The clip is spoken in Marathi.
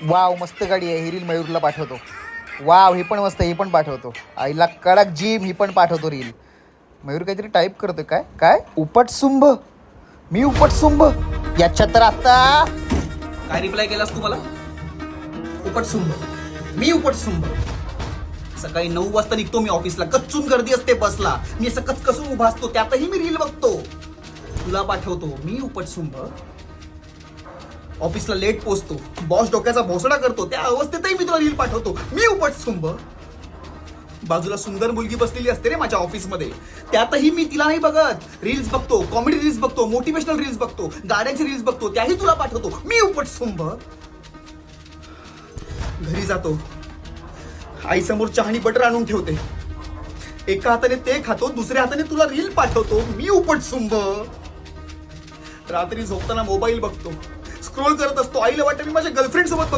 वाव, मस्त गाडी आहे. ही रील मयूरला पाठवतो. वाव, ही पण मस्त, ही पण पाठवतो. आईला कडक जिम, ही पण पाठवतो रील. मयूर काहीतरी टाईप करतोय. काय काय उपटसुंभ, मी उपटसुंभ. याच्यात तर आता काय रिप्लाय केलास तू मला? उपटसुंभ, मी उपटसुंभ. सकाळी 9 वाजता निघतो मी ऑफिसला, कच्चून गर्दी असते बसला. मी असं कचकसून उभा असतो, त्यातही मी रील बघतो. तुला पाठवतो मी उपटसुंभ. ऑफिसला लेट पोचतो, बॉस डोक्याचा भोसडा करतो, त्या अवस्थेतही मी तुला रील पाठवतो मी उपटसुंभ. बाजूला सुंदर मुलगी बसलेली असते रे माझ्या ऑफिसमध्ये, त्यातही मी तिला नाही बघत. रील्स बघतो, कॉमेडी रील्स बघतो, मोटिवेशनल रील्स बघतो, गाड्यांची रील्स बघतो, त्याही तुला पाठवतो मी उपटसुंभ. घरी जातो, आई समोर चहानी बटर आणून ठेवते, एका हाताने ते खातो, दुसऱ्या हाताने तुला रील पाठवतो मी उपटसुंभ. रात्री झोपताना मोबाईल बघतो, स्क्रोल करत असतो, आईला वाटतं मी माझ्या गर्लफ्रेंड सोबत बघतो.